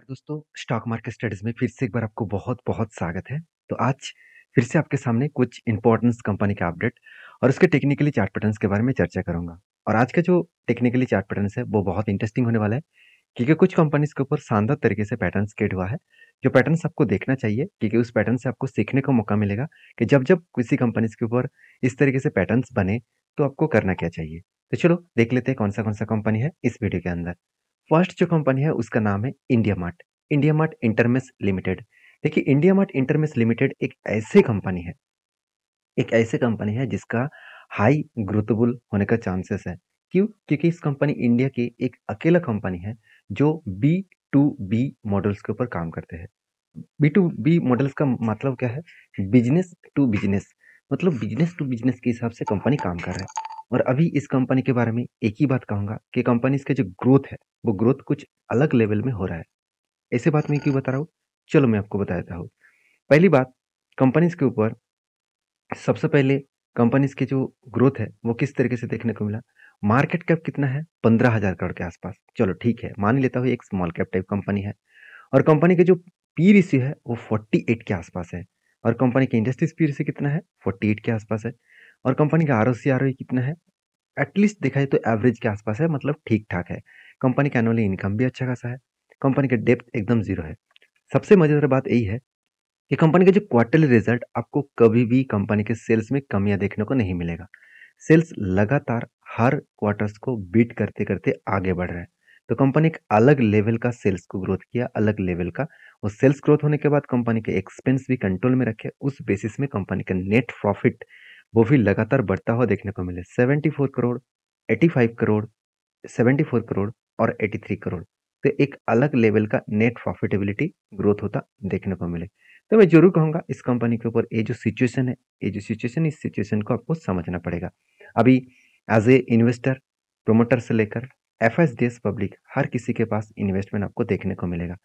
दोस्तों, stock market studies में फिर से एक बार आपको बहुत-बहुत स्वागत है। तो आज फिर से आपके सामने कुछ इम्पोर्टेंस कंपनी का अपडेट और उसके टेक्निकली चार्ट पैटर्न्स के बारे में चर्चा करूँगा। और आज का जो टेक्निकली चार्ट पैटर्न्स है, वो बहुत इंटरेस्टिंग होने वाला है क्योंकि कुछ कंपनीज़ के ऊपर शानदार तरीके से पैटर्न्स क्रिएट हुआ है, जो पैटर्न्स आपको देखना चाहिए क्योंकि उस पैटर्न से आपको सीखने को मौका मिलेगा कि जब-जब किसी कंपनीज़ के ऊपर इस तरीके से पैटर्न्स बने, तो आपको करना क्या चाहिए। तो चलो देख लेते हैं कौन-सा कंपनी है इस वीडियो के अंदर। फर्स्ट जो कंपनी है उसका नाम है India mart. India mart Intermesh limited. देखिए इंडिया मार्ट इंटरमेश लिमिटेड एक ऐसे कंपनी है जिसका हाई ग्रोथेबल होने का चांसेस है। क्यों? क्योंकि इस कंपनी इंडिया की एक अकेला कंपनी है जो बी टू बी मॉडल्स के ऊपर काम करते हैं। बी टू बी मॉडल्स का मतलब क्या है? बिजनेस टू बिजनेस, मतलब बिजनेस टू बिजनेस के हिसाब से कंपनी काम कर रहा है। और अभी इस कंपनी के बारे में एक ही बात कहूंगा कि कंपनी इसका जो ग्रोथ है, वो ग्रोथ कुछ अलग लेवल में हो रहा है। ऐसे बात मैं क्यों बता रहा हूँ? चलो मैं आपको बता देता हूँ। पहली बात, कंपनीज के ऊपर सबसे पहले कंपनीज की जो ग्रोथ है वो किस तरीके से देखने को मिला। मार्केट कैप कितना है? 15,000 करोड़ के आसपास। चलो ठीक है, मान लेता हूँ एक स्मॉल कैप टाइप कंपनी है। और कंपनी के जो पी रेशियो है वो 48 के आसपास है। और कंपनी की इंडस्ट्रीज पी रेशियो कितना है? 48 के आसपास है। और कंपनी का आरओसी आरओई कितना है? एटलीस्ट देखा जाए तो एवरेज के आसपास है, मतलब ठीक ठाक है। कंपनी का एनुअली इनकम भी अच्छा खासा है। कंपनी का डेप्थ एकदम जीरो है। सबसे मजेदार बात यही है कि कंपनी का जो क्वार्टरली रिजल्ट, आपको कभी भी कंपनी के सेल्स में कमियां देखने को नहीं मिलेगा। सेल्स लगातार हर क्वार्टर्स को बीट करते करते आगे बढ़ रहा है। तो कंपनी एक अलग लेवल का सेल्स को ग्रोथ किया, अलग लेवल का। और सेल्स ग्रोथ होने के बाद कंपनी के एक्सपेंस भी कंट्रोल में रखे, उस बेसिस में कंपनी का नेट प्रॉफिट वो भी लगातार बढ़ता हुआ देखने को मिले। 74 करोड़, 85 करोड़, 74 करोड़ और 83 करोड़। तो एक अलग लेवल का नेट प्रॉफिटेबिलिटी ग्रोथ होता देखने को मिले। तो मैं जरूर कहूंगा इस कंपनी के ऊपर ये जो सिचुएशन है, इस सिचुएशन को आपको समझना पड़ेगा। अभी एज ए इन्वेस्टर, प्रोमोटर से लेकर एफएसडीएस पब्लिक, हर किसी के पास इन्वेस्टमेंट आपको देखने को मिलेगा।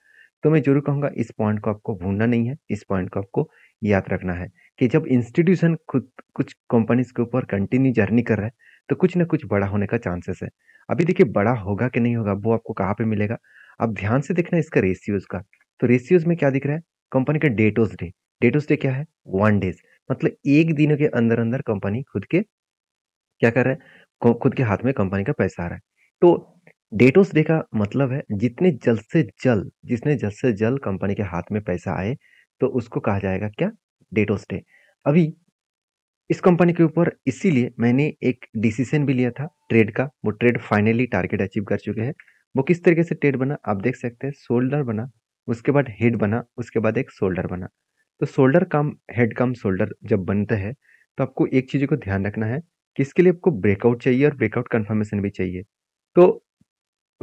तो मैं जरूर कहूंगा इस पॉइंट को आपको भूलना नहीं है, इस पॉइंट को आपको याद रखना है कि जब इंस्टीट्यूशन खुद कुछ कंपनीज के ऊपर कंटिन्यू जर्नी कर रहा है, तो कुछ ना कुछ बड़ा होने का चांसेस है। अभी देखिए बड़ा होगा कि नहीं होगा वो आपको कहाँ पे मिलेगा। आप ध्यान से देखना इसका रेशियोज का। तो रेशियोज में क्या दिख रहा है? कंपनी का डेटोज डे। डेटोज डे क्या है? 1 डेज, मतलब एक दिन के अंदर अंदर कंपनी खुद के क्या कर रहा है, खुद के हाथ में कंपनी का पैसा आ रहा है। तो डेटोस डे का मतलब है जितने जल्द से जल्द कंपनी के हाथ में पैसा आए, तो उसको कहा जाएगा क्या? डेटोस डे। अभी इस कंपनी के ऊपर इसीलिए मैंने एक डिसीजन भी लिया था ट्रेड का। वो ट्रेड फाइनली टारगेट अचीव कर चुके हैं। वो किस तरीके से ट्रेड बना आप देख सकते हैं। शोल्डर बना, उसके बाद हेड बना, उसके बाद एक शोल्डर बना। तो शोल्डर कम हेड कम शोल्डर जब बनते हैं, तो आपको एक चीज को ध्यान रखना है कि इसके लिए आपको ब्रेकआउट चाहिए और ब्रेकआउट कंफर्मेशन भी चाहिए। तो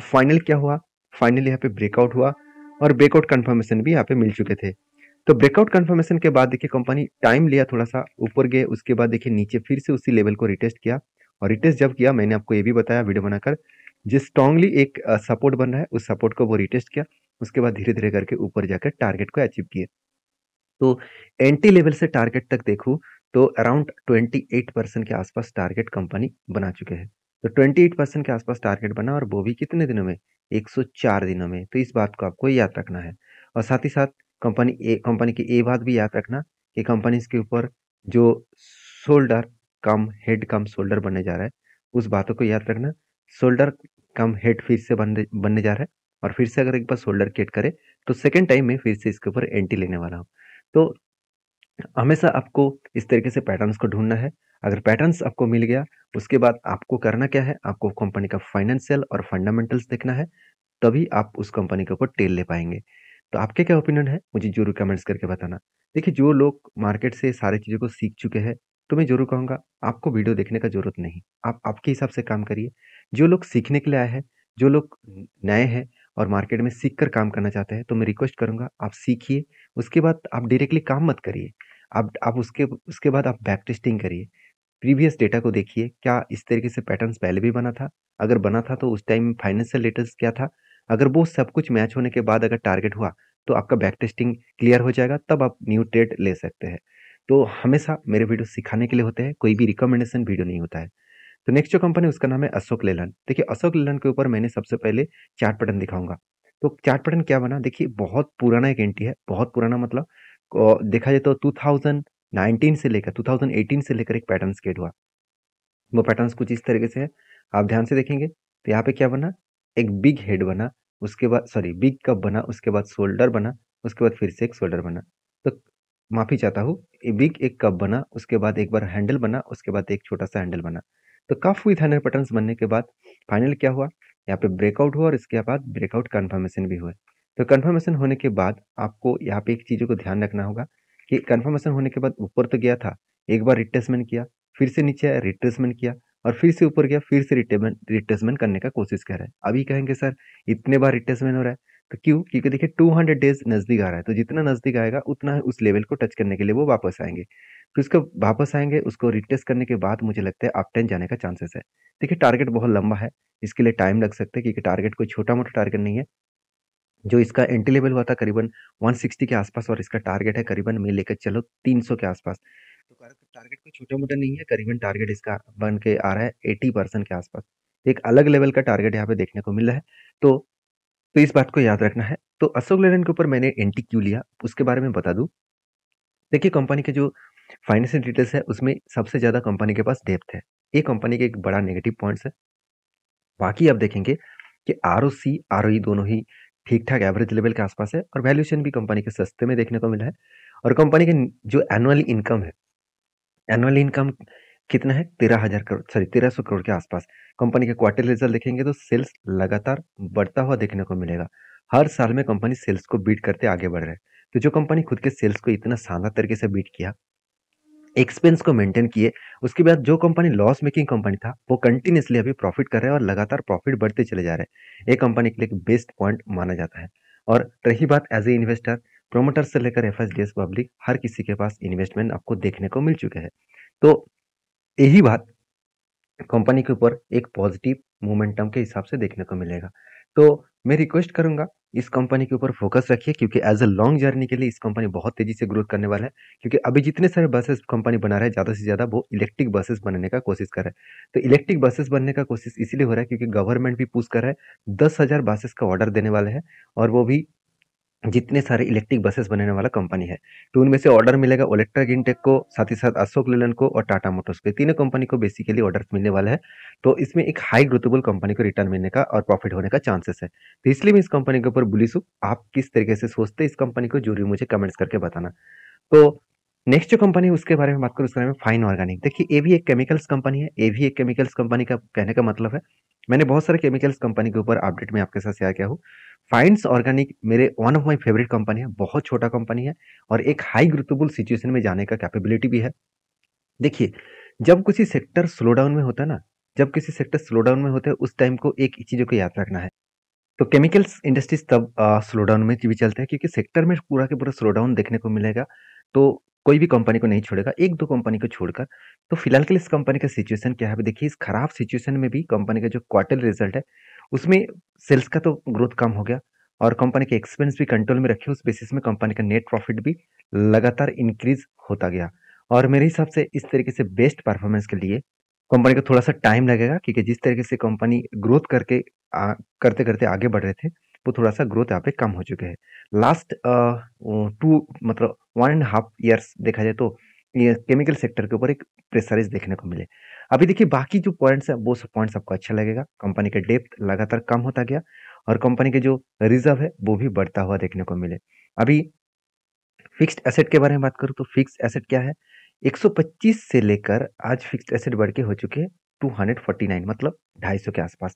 फाइनल क्या हुआ? फाइनली यहाँ पे ब्रेकआउट हुआ और ब्रेकआउट कंफर्मेशन भी यहाँ पे मिल चुके थे। तो ब्रेकआउट कंफर्मेशन के बाद देखिए कंपनी टाइम लिया, थोड़ा सा ऊपर गए, उसके बाद देखिए नीचे फिर से उसी लेवल को रिटेस्ट किया। और रिटेस्ट जब किया, मैंने आपको ये भी बताया वीडियो बनाकर, जिस स्ट्रांगली एक सपोर्ट बन रहा है उस सपोर्ट को वो रिटेस्ट किया। उसके बाद धीरे धीरे करके ऊपर जाकर टारगेट को अचीव किए। तो एंटी लेवल से टारगेट तक देखूं तो अराउंड 28% के आसपास टारगेट कंपनी बना चुके हैं। तो 28% के आसपास टारगेट बना, और वो भी कितने दिनों में? 104 दिनों में। तो इस बात को आपको याद रखना है। और साथ ही साथ कंपनी की ये बात भी याद रखना कि कंपनी के ऊपर जो शोल्डर कम हेड कम शोल्डर बनने जा रहा है, उस बातों को याद रखना। शोल्डर कम हेड फिर से बनने बनने जा रहा है। और फिर से अगर एक बार शोल्डर केट करे, तो सेकेंड टाइम में फिर से इसके ऊपर एंटी लेने वाला हूँ। तो हमेशा आपको इस तरीके से पैटर्न्स को ढूंढना है। अगर पैटर्न्स आपको मिल गया, उसके बाद आपको करना क्या है? आपको कंपनी का फाइनेंशियल और फंडामेंटल्स देखना है, तभी आप उस कंपनी के ऊपर टेल ले पाएंगे। तो आपके क्या ओपिनियन है, मुझे जरूर कमेंट्स करके बताना। देखिए जो लोग मार्केट से सारी चीज़ों को सीख चुके हैं, तो मैं जरूर कहूँगा आपको वीडियो देखने का जरूरत नहीं। आप आपके हिसाब से काम करिए। जो लोग सीखने के लिए आए हैं, जो लोग नए हैं और मार्केट में सीख कर काम करना चाहते हैं, तो मैं रिक्वेस्ट करूंगा आप सीखिए। उसके बाद आप डायरेक्टली काम मत करिए। आप उसके उसके बाद आप बैक टेस्टिंग करिए। प्रीवियस डेटा को देखिए, क्या इस तरीके से पैटर्न्स पहले भी बना था? अगर बना था तो उस टाइम फाइनेंशियल डेटास क्या था? अगर वो सब कुछ मैच होने के बाद अगर टारगेट हुआ, तो आपका बैक टेस्टिंग क्लियर हो जाएगा, तब आप न्यू ट्रेड ले सकते हैं। तो हमेशा मेरे वीडियो सिखाने के लिए होते हैं, कोई भी रिकमेंडेशन वीडियो नहीं होता है। तो नेक्स्ट जो कंपनी उसका नाम है अशोक लेलैंड। देखिए अशोक लेलैंड के ऊपर मैंने सबसे पहले चार्ट पैटर्न दिखाऊंगा। तो चार्ट पैटर्न क्या बना, देखिए बहुत पुराना एक एंट्री है, बहुत पुराना मतलब देखा जाए तो 2019 से लेकर 2018 से लेकर एक पैटर्न क्रिएट हुआ। वो पैटर्न्स कुछ इस तरीके से है, आप ध्यान से देखेंगे तो यहाँ पे क्या बना, एक बिग हेड बना, उसके बाद सॉरी बिग कप बना, उसके बाद शोल्डर बना, उसके बाद फिर से एक शोल्डर बना। तो माफी चाहता हूँ, बिग एक कप बना, उसके बाद एक बार हैंडल बना, उसके बाद एक छोटा सा हैंडल बना। तो कफ विथ हैंडल पैटर्न्स बनने के बाद फाइनल क्या हुआ, यहाँ पे ब्रेकआउट हुआ और इसके बाद ब्रेकआउट कन्फर्मेशन भी हुआ। तो कन्फर्मेशन होने के बाद आपको यहाँ पे एक चीज़ों को ध्यान रखना होगा कि कन्फर्मेशन होने के बाद ऊपर तो गया था, एक बार रिट्रेसमेंट किया, फिर से नीचे आया, रिट्रेसमेंट किया और फिर से ऊपर गया, फिर से रिट्रेसमेंट करने का कोशिश कर रहा है। अभी कहेंगे सर इतने बार रिट्रेसमेंट हो रहा है, तो क्यों? क्योंकि देखिए 200 डेज नजदीक आ रहा है, तो जितना नजदीक आएगा उतना उस लेवल को टच करने के लिए वो वापस आएंगे। फिर उसको वापस आएंगे, उसको रिटेस्ट करने के बाद मुझे लगता है अप 10 जाने का चांसेस है। देखिए टारगेट बहुत लंबा है, इसके लिए टाइम लग सकता है, क्योंकि टारगेट कोई छोटा मोटा टारगेट नहीं है। जो इसका एंट्री लेवल हुआ था करीबन 160 के आसपास और इसका टारगेट है करीबन मैं लेकर चलो 300 के आसपास। तो टारगेट कोई छोटा मोटा नहीं है, करीबन टारगेट इसका बन के आ रहा है 80% के आसपास। एक अलग लेवल का टारगेट यहाँ पे देखने को मिल रहा है। तो तो इस बात को याद रखना है। तो अशोक लेलैंड के ऊपर मैंने एंट्री क्यों लिया उसके बारे में बता दूं। देखिए कंपनी के जो फाइनेंशियल डिटेल्स है उसमें सबसे ज्यादा कंपनी के पास डेप्थ है, ये कंपनी के एक बड़ा नेगेटिव पॉइंट्स है। बाकी आप देखेंगे कि आरओसी आरओई दोनों ही ठीक ठाक एवरेज लेवल के आसपास है और वैल्यूएशन भी कंपनी के सस्ते में देखने को मिला है। और कंपनी के जो एनुअल इनकम है, एनुअल इनकम कितना है, 13,000 करोड़ सॉरी 1,300 करोड़ के आसपास। कंपनी के क्वार्टर रिजल्ट देखेंगे तो सेल्स लगातार बढ़ता हुआ देखने को मिलेगा। हर साल में कंपनी सेल्स को बीट करते आगे बढ़ रहा है। तो जो कंपनी खुद के सेल्स को इतना शानदार तरीके से बीट किया, एक्सपेंस को मेंटेन किए, उसके बाद जो कंपनी लॉस मेकिंग कंपनी था वो कंटिन्यूसली अभी प्रॉफिट कर रहा है और लगातार प्रॉफिट बढ़ते चले जा रहे हैं। ये कंपनी के लिए एक बेस्ट पॉइंट माना जाता है। और रही बात एज ए इन्वेस्टर, प्रोमोटर से लेकर एफएसडीएस पब्लिक हर किसी के पास इन्वेस्टमेंट आपको देखने को मिल चुके हैं। तो यही बात कंपनी के ऊपर एक पॉजिटिव मोमेंटम के हिसाब से देखने को मिलेगा। तो मैं रिक्वेस्ट करूंगा इस कंपनी के ऊपर फोकस रखिए, क्योंकि एज अ लॉन्ग जर्नी के लिए इस कंपनी बहुत तेजी से ग्रोथ करने वाला है। क्योंकि अभी जितने सारे बसेस कंपनी बना रहा है ज्यादा से ज्यादा वो इलेक्ट्रिक बसेस बनने का कोशिश कर रहा है। तो इलेक्ट्रिक बसेस बनने का कोशिश इसलिए हो रहा है क्योंकि गवर्नमेंट भी पुश कर रहा है, 10,000 बसेस का ऑर्डर देने वाले हैं। और वो भी जितने सारे इलेक्ट्रिक बसेस बनाने वाला कंपनी है, तो उनमें से ऑर्डर मिलेगा ओलेक्ट्रा इनटेक को, साथ ही साथ अशोक लेलैंड को और टाटा मोटर्स को, तीनों कंपनी को बेसिकली ऑर्डर मिलने वाला है। तो इसमें एक हाई ग्रोथेबल कंपनी को रिटर्न मिलने का और प्रॉफिट होने का चांसेस है। तो इसलिए मैं इस कंपनी के ऊपर बुलिश हूँ। आप किस तरीके से सोचते हैं इस कंपनी को जरूर मुझे कमेंट्स करके बताना। तो नेक्स्ट जो कंपनी है उसके बारे में बात करूँ, उसके बारे में फाइन ऑर्गेनिक। देखिए ये भी एक केमिकल्स कंपनी है, ये भी एक केमिकल्स कंपनी का कहने का मतलब है। मैंने बहुत सारे केमिकल्स कंपनी के ऊपर अपडेट में आपके साथ शेयर किया हूँ। फाइन्स ऑर्गेनिक मेरे one of my favourite company है, बहुत छोटा कंपनी है और एक हाई ग्रोथेबल सिचुएशन में जाने का कैपेबिलिटी भी है। देखिए जब किसी सेक्टर स्लो डाउन में होता है ना, जब किसी सेक्टर स्लो डाउन में होता है उस टाइम को एक चीजों को याद रखना है। तो केमिकल्स इंडस्ट्रीज तब स्लो डाउन में भी चलते हैं क्योंकि सेक्टर में पूरा के पूरा स्लो डाउन देखने को मिलेगा। तो कोई भी कंपनी को नहीं छोड़ेगा, एक दो कंपनी को छोड़कर। तो फिलहाल के लिए इस कंपनी का सिचुएशन क्या है, अभी देखिए इस खराब सिचुएशन में भी कंपनी का जो क्वार्टर रिजल्ट है उसमें सेल्स का तो ग्रोथ कम हो गया और कंपनी के एक्सपेंस भी कंट्रोल में रखे, उस बेसिस में कंपनी का नेट प्रॉफिट भी लगातार इंक्रीज होता गया। और मेरे हिसाब से इस तरीके से बेस्ट परफॉर्मेंस के लिए कंपनी को थोड़ा सा टाइम लगेगा, क्योंकि जिस तरीके से कंपनी ग्रोथ करके करते करते आगे बढ़ रहे थे वो थोड़ा सा ग्रोथ यहाँ पे कम हो चुके हैं। लास्ट 1.5 years देखा जाए तो ये केमिकल सेक्टर के ऊपर एक प्रेशराइज देखने को मिले। अभी देखिए बाकी जो पॉइंट्स है वो सब पॉइंट्स आपको अच्छा लगेगा। कंपनी का डेप्थ लगातार कम होता गया और कंपनी के जो रिजर्व है वो भी बढ़ता हुआ देखने को मिले। अभी फिक्स्ड एसेट के बारे में बात करूँ तो फिक्स्ड एसेट क्या है, 125 से लेकर आज फिक्स्ड एसेट बढ़ के हो चुके हैं 249, मतलब 250 के आसपास।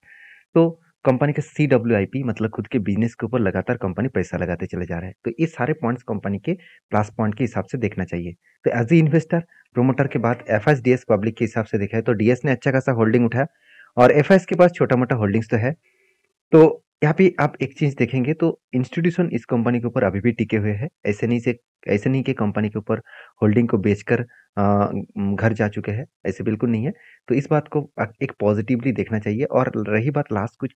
तो कंपनी के CWIP मतलब खुद के बिजनेस के ऊपर लगातार कंपनी पैसा लगाते चले जा रहे हैं। तो ये सारे पॉइंट्स कंपनी के प्लस पॉइंट के हिसाब से देखना चाहिए। तो एज ए इन्वेस्टर प्रोमोटर के बाद एफएसडीएस पब्लिक के हिसाब से देखा है तो डीएस ने अच्छा खासा होल्डिंग उठाया और एफएस के पास छोटा मोटा होल्डिंग्स तो है। तो यहाँ पे आप एक चीज देखेंगे तो इंस्टीट्यूशन इस कंपनी के ऊपर अभी भी टिके हुए हैं। ऐसे नहीं कि कंपनी के ऊपर होल्डिंग को बेचकर घर जा चुके हैं, ऐसे बिल्कुल नहीं है। तो इस बात को एक पॉजिटिवली देखना चाहिए। और रही बात लास्ट कुछ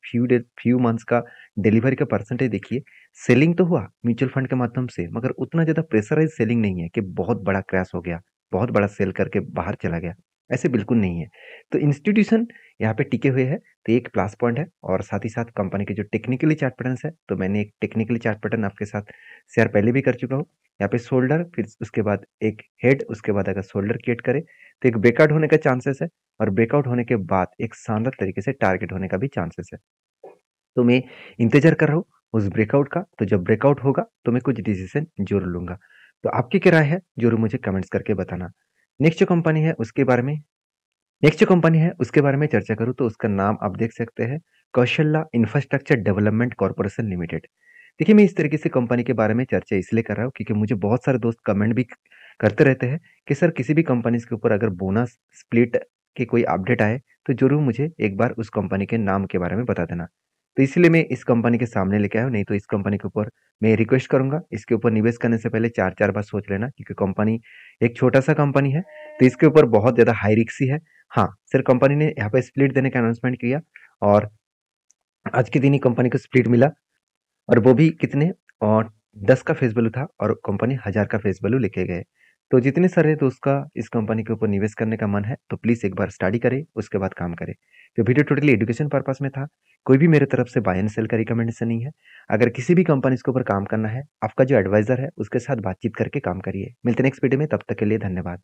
फ्यू मंथ्स का डिलीवरी का परसेंटेज, देखिए सेलिंग तो हुआ म्यूचुअल फंड के माध्यम से मगर उतना ज्यादा प्रेशराइज सेलिंग नहीं है कि बहुत बड़ा क्रैश हो गया, बहुत बड़ा सेल करके बाहर चला गया। ऐसे बिल्कुल नहीं है। तो इंस्टीट्यूशन यहाँ पे टिके हुए हैं, तो ये एक प्लस पॉइंट है और साथ ही साथ कंपनी के जो टेक्निकली चार्ट पैटर्न्स है, तो मैंने एक टेक्निकली चार्ट पैटर्न आपके साथ शेयर पहले भी कर चुका हूँ। यहाँ पे शोल्डर, फिर उसके बाद एक हेड, उसके बाद अगर शोल्डर क्रिएट करे, तो एक ब्रेकआउट होने का चांसेस है और ब्रेकआउट होने के बाद एक शानदार तरीके से टारगेट होने का भी चांसेस है। तो मैं इंतज़ार कर रहा हूँ उस ब्रेकआउट का, तो जब ब्रेकआउट होगा, तो मैं कुछ डिसीज़न ज़रूर लूँगा। तो आपकी क्या राय है? ज़रूर मुझे कमेंट्स करके बताना। नेक्स्ट जो कंपनी है उसके बारे में नेक्स्ट जो कंपनी है उसके बारे में चर्चा करूँ तो उसका नाम आप देख सकते हैं, Kaushalya infrastructure development corporation limited. देखिए, मैं इस तरीके से कंपनी के बारे में चर्चा इसलिए कर रहा हूँ क्योंकि मुझे बहुत सारे दोस्त कमेंट भी करते रहते हैं कि सर किसी भी कंपनीज़ के ऊपर अगर बोनस स्प्लिट की कोई अपडेट आए, तो ज़रूर मुझे एक बार उस कंपनी के नाम के बारे में बता देना। तो इसलिए मैं इस कंपनी के सामने लेके आया हूँ, नहीं तो इस कंपनी के ऊपर मैं रिक्वेस्ट करूँगा, इसके ऊपर निवेश करने से पहले 4-4 बार सोच लेना क्योंकि कंपनी एक छोटा-सा कंपनी है, तो इसके ऊपर बहुत ज़्यादा हाई रिस्क ही है। हाँ, सर कंपनी ने यहाँ पे स्प्लिट देने का अनाउंसमेंट किया और आज के दिन ही कंपनी को स्प्लिट मिला और वो भी कितने और 10 का फेस वैल्यू था और कंपनी 1000 का फेस वैल्यू लेके गए। तो जितने सारे दोस्त का इस कंपनी के ऊपर निवेश करने का मन है, तो प्लीज़ एक बार स्टडी करें, उसके बाद काम करें। तो वीडियो टोटली एजुकेशन पर्पस में था, कोई भी मेरे तरफ से बाय एंड सेल का रिकमेंडेशन नहीं है। अगर किसी भी कंपनी के ऊपर काम करना है, आपका जो एडवाइज़र है, उसके साथ बातचीत करके काम करिए। मिलते हैं नेक्स्ट वीडियो में, तब तक के लिए धन्यवाद।